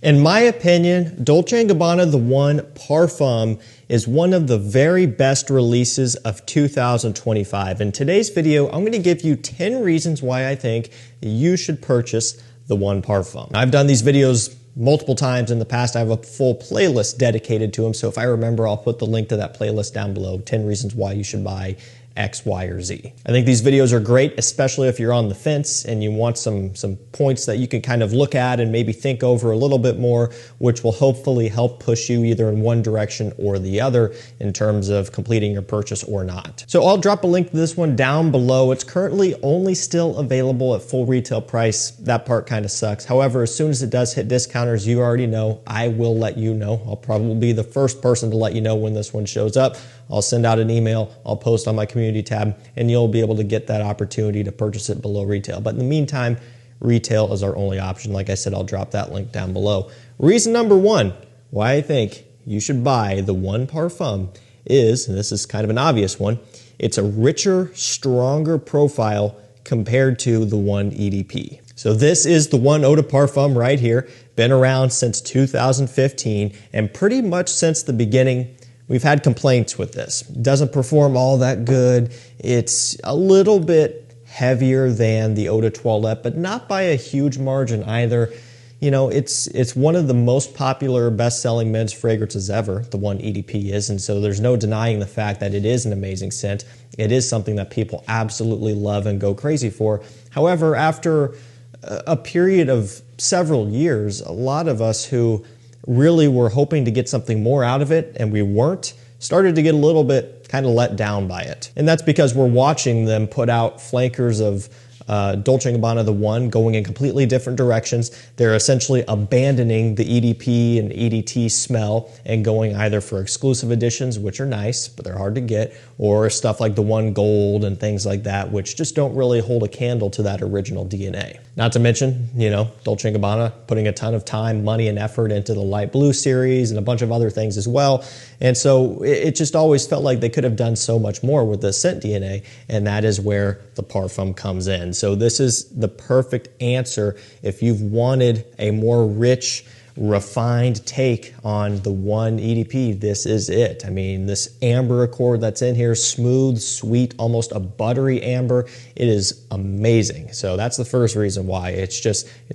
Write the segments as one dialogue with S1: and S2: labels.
S1: In my opinion, Dolce & Gabbana The One Parfum is one of the very best releases of 2025. In today's video, I'm going to give you 10 reasons why I think you should purchase The One Parfum. I've done these videos multiple times in the past. I have a full playlist dedicated to them, so if I remember, I'll put the link to that playlist down below, 10 reasons why you should buy X, Y, or Z. I think these videos are great, especially if you're on the fence and you want some points that you can kind of look at and maybe think over a little bit more, which will hopefully help push you either in one direction or the other in terms of completing your purchase or not. So I'll drop a link to this one down below. It's currently only still available at full retail price. That part kind of sucks. However, as soon as it does hit discounters, you already know, I will let you know. I'll probably be the first person to let you know when this one shows up. I'll send out an email, I'll post on my community tab, and you'll be able to get that opportunity to purchase it below retail. But in the meantime, retail is our only option. Like I said, I'll drop that link down below. Reason number one why I think you should buy The One Parfum is, and this is kind of an obvious one, it's a richer, stronger profile compared to the One EDP. So this is the One Eau de Parfum right here. Been around since 2015, and pretty much since the beginning, we've had complaints with this. Doesn't perform all that good. It's a little bit heavier than the Eau de Toilette, but not by a huge margin either. You know, it's one of the most popular best-selling men's fragrances ever, the One EDP is, and so there's no denying the fact that it is an amazing scent. It is something that people absolutely love and go crazy for. However, after a period of several years, a lot of us who really were hoping to get something more out of it, and we weren't, started to get a little bit kind of let down by it. And that's because we're watching them put out flankers of Dolce & Gabbana The One going in completely different directions. They're essentially abandoning the EDP and EDT smell and going either for exclusive editions, which are nice, but they're hard to get, or stuff like the One Gold and things like that, which just don't really hold a candle to that original DNA. Not to mention, you know, Dolce & Gabbana putting a ton of time, money, and effort into the Light Blue series and a bunch of other things as well. And so it just always felt like they could have done so much more with the scent DNA, and that is where the Parfum comes in. So this is the perfect answer if you've wanted a more rich, refined take on the One EDP. This is it. I mean, this amber accord that's in here, smooth, sweet, almost a buttery amber. It is amazing. So that's the first reason why. It's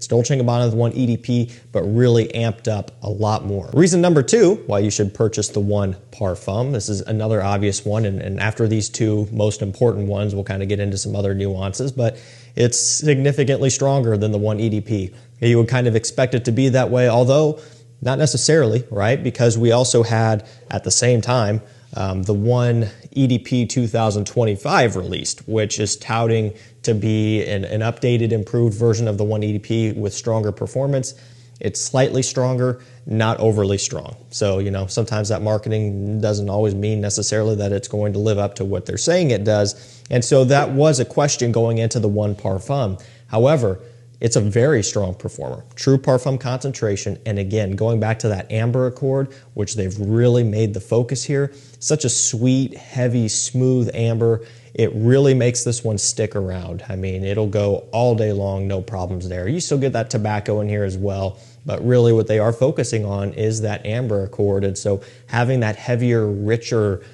S1: Dolce & Gabbana The One EDP, but really amped up a lot more. Reason number two why you should purchase The One Parfum. This is another obvious one, and after these two most important ones, we'll kind of get into some other nuances, but it's significantly stronger than the One EDP. You would kind of expect it to be that way, although not necessarily, right? Because we also had, at the same time, the One EDP 2025 released, which is touting to be an updated, improved version of the One EDP with stronger performance. It's slightly stronger, not overly strong. So, you know, sometimes that marketing doesn't always mean necessarily that it's going to live up to what they're saying it does. And so that was a question going into the One Parfum. However, it's a very strong performer, true parfum concentration. And again, going back to that amber accord, which they've really made the focus here, such a sweet, heavy, smooth amber. It really makes this one stick around. I mean, it'll go all day long, no problems there. You still get that tobacco in here as well, but really what they are focusing on is that amber accord. And so having that heavier, richer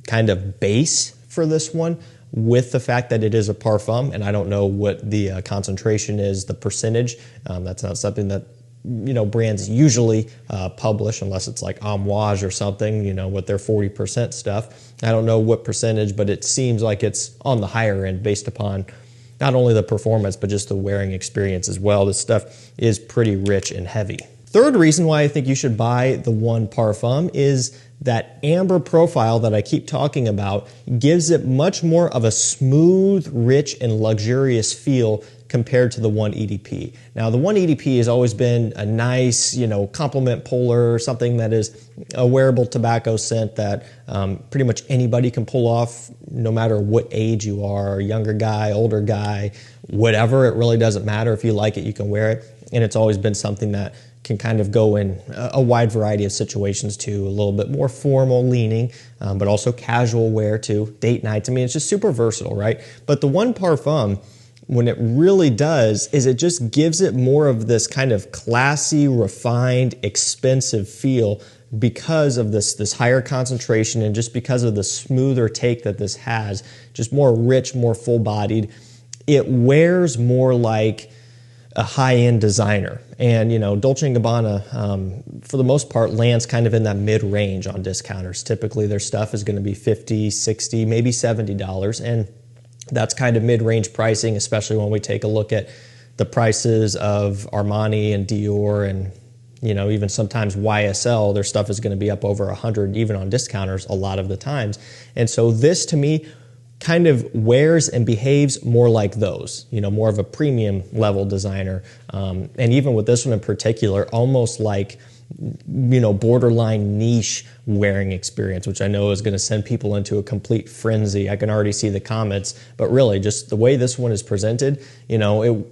S1: kind of base for this one, with the fact that it is a parfum, and I don't know what the concentration is, the percentage. That's not something that, you know, brands usually publish unless it's like Amouage or something, you know, with their 40% stuff. I don't know what percentage, but it seems like it's on the higher end based upon not only the performance, but just the wearing experience as well. This stuff is pretty rich and heavy. Third reason why I think you should buy the One Parfum is that amber profile that I keep talking about gives it much more of a smooth, rich, and luxurious feel compared to the One EDP. Now, the One EDP has always been a nice, you know, compliment puller, something that is a wearable tobacco scent that pretty much anybody can pull off, no matter what age you are, younger guy, older guy, whatever. It really doesn't matter. If you like it, you can wear it. And it's always been something that can kind of go in a wide variety of situations too, a little bit more formal leaning, but also casual wear too, date nights. I mean, it's just super versatile, right? But the One Parfum when it really does is it just gives it more of this kind of classy, refined, expensive feel because of this higher concentration and just because of the smoother take that this has, just more rich, more full-bodied. It wears more like a high-end designer. And, you know, Dolce & Gabbana, for the most part, lands kind of in that mid-range on discounters. Typically, their stuff is going to be $50, $60, maybe $70. And that's kind of mid-range pricing, especially when we take a look at the prices of Armani and Dior and, you know, even sometimes YSL. Their stuff is going to be up over 100, even on discounters a lot of the times. And so this, to me, kind of wears and behaves more like those, you know, more of a premium level designer. And even with this one in particular, almost like, you know, borderline niche wearing experience, which I know is going to send people into a complete frenzy. I can already see the comments, but really just the way this one is presented, you know,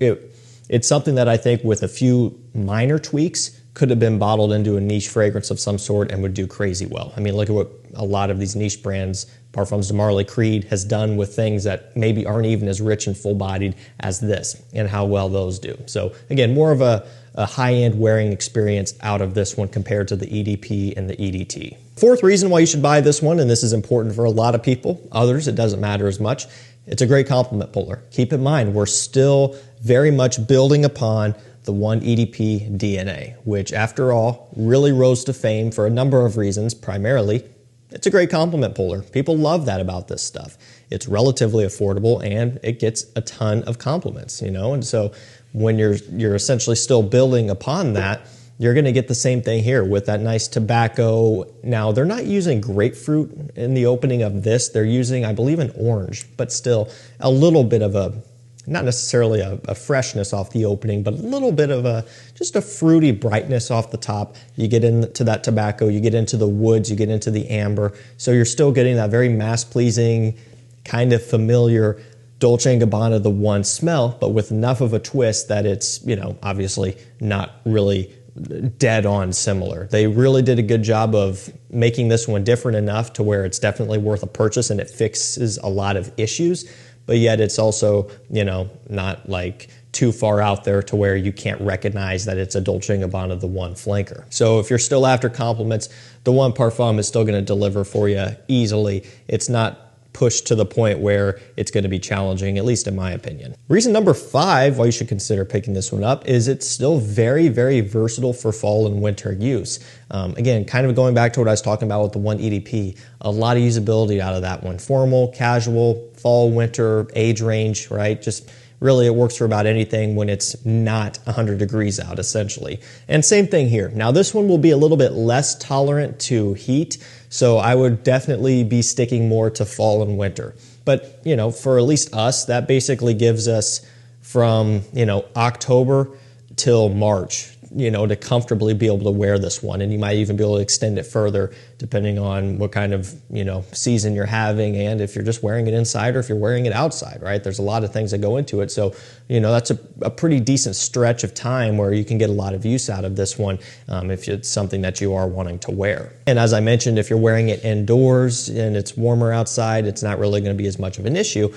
S1: it's something that I think with a few minor tweaks could have been bottled into a niche fragrance of some sort and would do crazy well. I mean, look at what a lot of these niche brands, Parfums de Marly, Creed, has done with things that maybe aren't even as rich and full-bodied as this, and how well those do. So again, more of a high-end wearing experience out of this one compared to the EDP and the EDT. Fourth reason why you should buy this one, and this is important for a lot of people, others it doesn't matter as much, it's a great compliment puller. Keep in mind, we're still very much building upon the One EDP DNA, which after all really rose to fame for a number of reasons. Primarily, it's a great compliment puller. People love that about this stuff. It's relatively affordable and it gets a ton of compliments, you know? And so when you're essentially still building upon that, you're gonna get the same thing here with that nice tobacco. Now, they're not using grapefruit in the opening of this. They're using, I believe, an orange, but still a little bit of a, not necessarily a freshness off the opening, but a little bit of just a fruity brightness off the top. You get into that tobacco, you get into the woods, you get into the amber. So you're still getting that very mass-pleasing, kind of familiar Dolce & Gabbana The One smell, but with enough of a twist that it's, you know, obviously not really dead on similar. They really did a good job of making this one different enough to where it's definitely worth a purchase and it fixes a lot of issues. But yet it's also, you know, not like too far out there to where you can't recognize that it's a Dolce & Gabbana The One flanker. So if you're still after compliments, The One Parfum is still going to deliver for you easily. It's not pushed to the point where it's going to be challenging, at least in my opinion. Reason number 5 why you should consider picking this one up is it's still very, very versatile for fall and winter use. Again, kind of going back to what I was talking about with the One EDP, a lot of usability out of that one. Formal, casual, fall, winter, age range, right? Just really it works for about anything when it's not 100 degrees out, essentially. And same thing here. Now this one will be a little bit less tolerant to heat, so I would definitely be sticking more to fall and winter. But, you know, for at least us, that basically gives us from, you know, October till March, you know, to comfortably be able to wear this one. And you might even be able to extend it further depending on what kind of, you know, season you're having and if you're just wearing it inside or if you're wearing it outside, right? There's a lot of things that go into it. So, you know, that's a pretty decent stretch of time where you can get a lot of use out of this one if it's something that you are wanting to wear. And as I mentioned, if you're wearing it indoors and it's warmer outside, it's not really going to be as much of an issue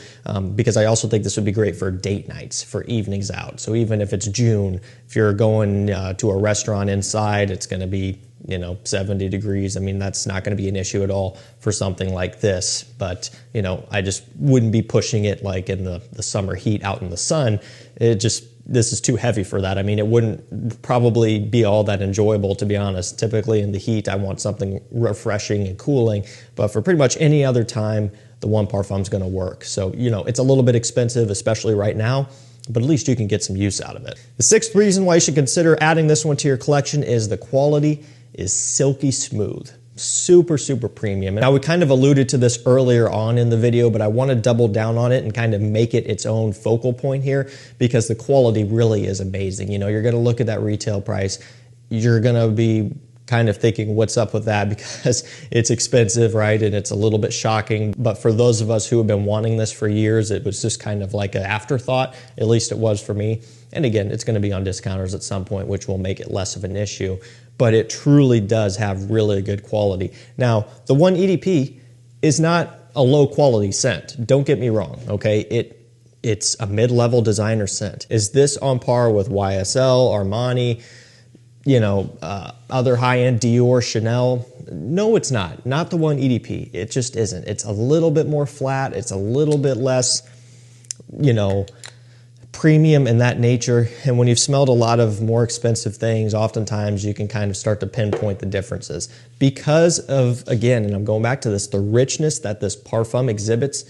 S1: because I also think this would be great for date nights, for evenings out. So even if it's June, if you're going to a restaurant inside, it's going to be, you know, 70 degrees. I mean, that's not going to be an issue at all for something like this. But, you know, I just wouldn't be pushing it like in the summer heat out in the sun. This is too heavy for that. I mean, it wouldn't probably be all that enjoyable, to be honest. Typically in the heat, I want something refreshing and cooling. But for pretty much any other time, the One Parfum is going to work. So, you know, it's a little bit expensive, especially right now, but at least you can get some use out of it. The 6th reason why you should consider adding this one to your collection is the quality is silky smooth. Super, super premium. Now, we kind of alluded to this earlier on in the video, but I want to double down on it and kind of make it its own focal point here because the quality really is amazing. You know, you're going to look at that retail price. You're going to be kind of thinking, what's up with that? Because it's expensive, right? And it's a little bit shocking. But for those of us who have been wanting this for years, it was just kind of like an afterthought. At least it was for me. And again, it's going to be on discounters at some point, which will make it less of an issue. But it truly does have really good quality. Now, the One EDP is not a low quality scent. Don't get me wrong, okay? it's a mid-level designer scent. Is this on par with YSL, Armani, other high-end Dior, Chanel? No, it's not. Not the one EDP. It just isn't. It's a little bit more flat. It's a little bit less, premium in that nature. And when you've smelled a lot of more expensive things, oftentimes you can kind of start to pinpoint the differences. Because of, again, and I'm going back to this, the richness that this parfum exhibits,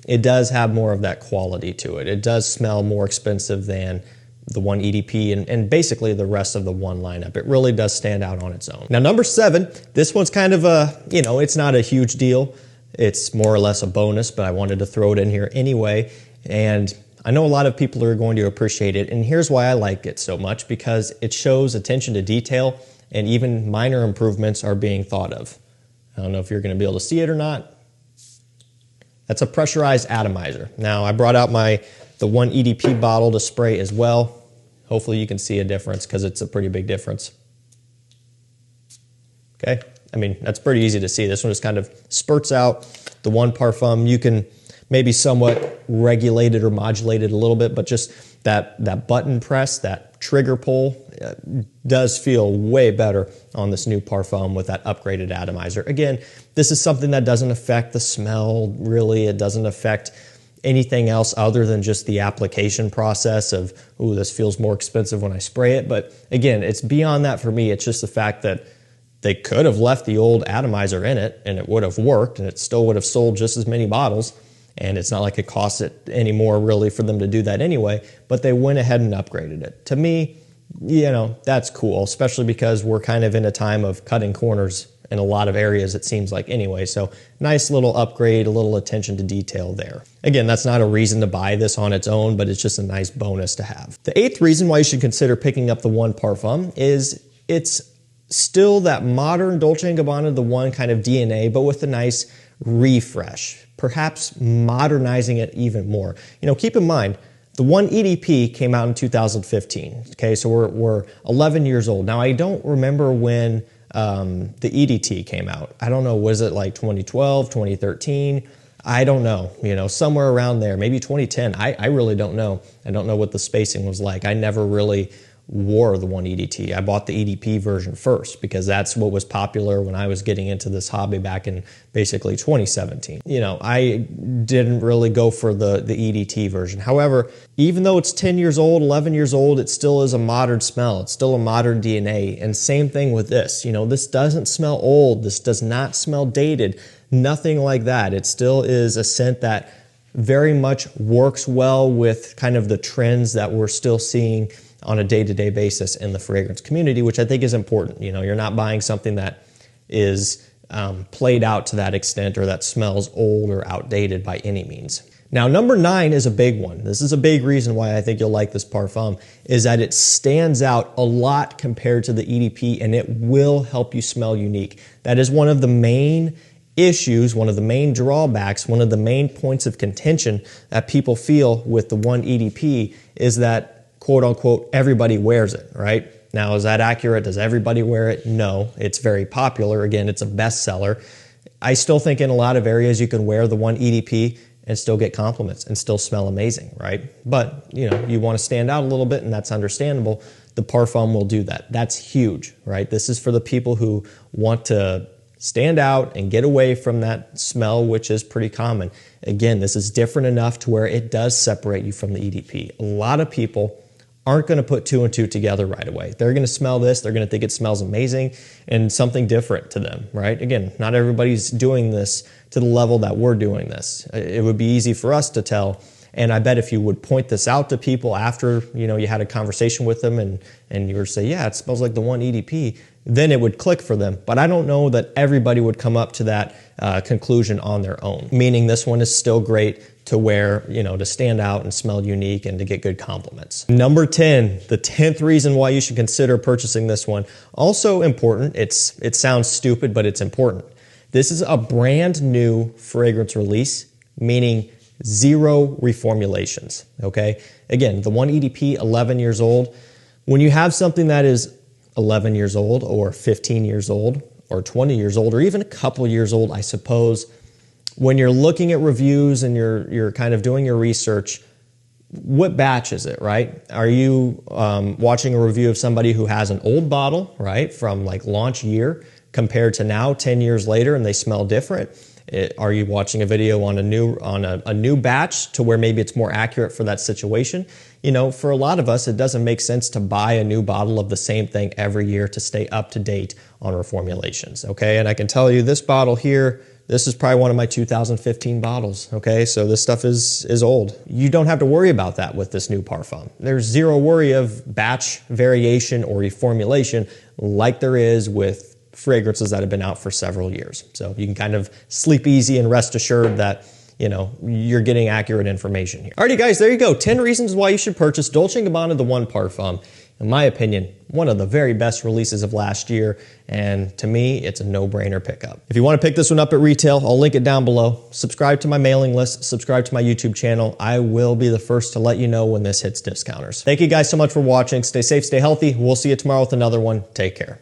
S1: it does have more of that quality to it. It does smell more expensive than the one EDP and basically the rest of the one lineup. It really does stand out on its own. Now, number 7, this one's kind of a, it's not a huge deal. It's more or less a bonus, but I wanted to throw it in here anyway. And I know a lot of people are going to appreciate it, and here's why I like it so much, because it shows attention to detail and even minor improvements are being thought of. I don't know if you're going to be able to see it or not. That's a pressurized atomizer. Now, I brought out the one EDP bottle to spray as well. Hopefully you can see a difference because it's a pretty big difference. Okay, I mean, that's pretty easy to see. This one just kind of spurts out. The One Parfum, you can maybe somewhat regulate it or modulate it a little bit, but just that button press, that trigger pull does feel way better on this new Parfum with that upgraded atomizer. Again, this is something that doesn't affect the smell, really. It doesn't affect anything else other than just the application process of, ooh, this feels more expensive when I spray it. But again, it's beyond that for me. It's just the fact that they could have left the old atomizer in it and it would have worked and it still would have sold just as many bottles. And it's not like it costs it any more really for them to do that anyway, but they went ahead and upgraded it. To me, that's cool, especially because we're kind of in a time of cutting corners in a lot of areas, it seems like anyway. So nice little upgrade, a little attention to detail there. Again, that's not a reason to buy this on its own, but it's just a nice bonus to have. The 8th reason why you should consider picking up the One Parfum is it's still that modern Dolce & Gabbana The One kind of DNA, but with a nice refresh, perhaps modernizing it even more. Keep in mind, the one EDP came out in 2015. Okay, so we're 11 years old. Now, I don't remember when the EDT came out. I don't know, was it like 2012, 2013? I don't know, somewhere around there, maybe 2010. I really don't know. I don't know what the spacing was like. I never really wore the one EDT. I bought the EDP version first because that's what was popular when I was getting into this hobby back in basically 2017. I didn't really go for the EDT version. However, even though it's 10 years old, 11 years old, it still is a modern smell. It's still a modern DNA. And same thing with this. This doesn't smell old. This does not smell dated. Nothing like that. It still is a scent that very much works well with kind of the trends that we're still seeing on a day-to-day basis in the fragrance community, which I think is important. You're not buying something that is played out to that extent or that smells old or outdated by any means. Now, number 9 is a big one. This is a big reason why I think you'll like this Parfum, is that it stands out a lot compared to the EDP and it will help you smell unique. That is one of the main issues, one of the main drawbacks, one of the main points of contention that people feel with the one EDP is that, quote unquote, everybody wears it, right? Now, is that accurate? Does everybody wear it? No, it's very popular. Again, it's a bestseller. I still think in a lot of areas you can wear the one EDP and still get compliments and still smell amazing, right? But, you want to stand out a little bit and that's understandable. The Parfum will do that. That's huge, right? This is for the people who want to stand out and get away from that smell, which is pretty common. Again, this is different enough to where it does separate you from the EDP. A lot of people aren't going to put 2 and 2 together right away. They're going to smell this, they're going to think it smells amazing and something different to them, right? Again, not everybody's doing this to the level that we're doing this. It would be easy for us to tell, and I bet if you would point this out to people after, you had a conversation with them and you were to say, yeah, it smells like the one EDP, then it would click for them. But I don't know that everybody would come up to that conclusion on their own, meaning this one is still great to wear, to stand out and smell unique and to get good compliments. Number 10, the 10th reason why you should consider purchasing this one. Also important, it sounds stupid, but it's important. This is a brand new fragrance release, meaning 0 reformulations, okay? Again, the one EDP, 11 years old. When you have something that is 11 years old or 15 years old or 20 years old or even a couple years old, I suppose, when you're looking at reviews and you're kind of doing your research, what batch is it, right? Are you watching a review of somebody who has an old bottle, right, from like launch year compared to now 10 years later and they smell different? Are you watching a video on a new batch to where maybe it's more accurate for that situation? You know, for a lot of us, it doesn't make sense to buy a new bottle of the same thing every year to stay up to date on reformulations, okay? And I can tell you this bottle here, this is probably one of my 2015 bottles, okay? So this stuff is old. You don't have to worry about that with this new Parfum. There's zero worry of batch variation or reformulation like there is with fragrances that have been out for several years. So you can kind of sleep easy and rest assured that, you know, you're getting accurate information here. Alrighty guys, there you go. 10 reasons why you should purchase Dolce & Gabbana The One Parfum. In my opinion, one of the very best releases of last year, and to me, it's a no-brainer pickup. If you want to pick this one up at retail, I'll link it down below. Subscribe to my mailing list, subscribe to my YouTube channel. I will be the first to let you know when this hits discounters. Thank you guys so much for watching. Stay safe, stay healthy. We'll see you tomorrow with another one. Take care.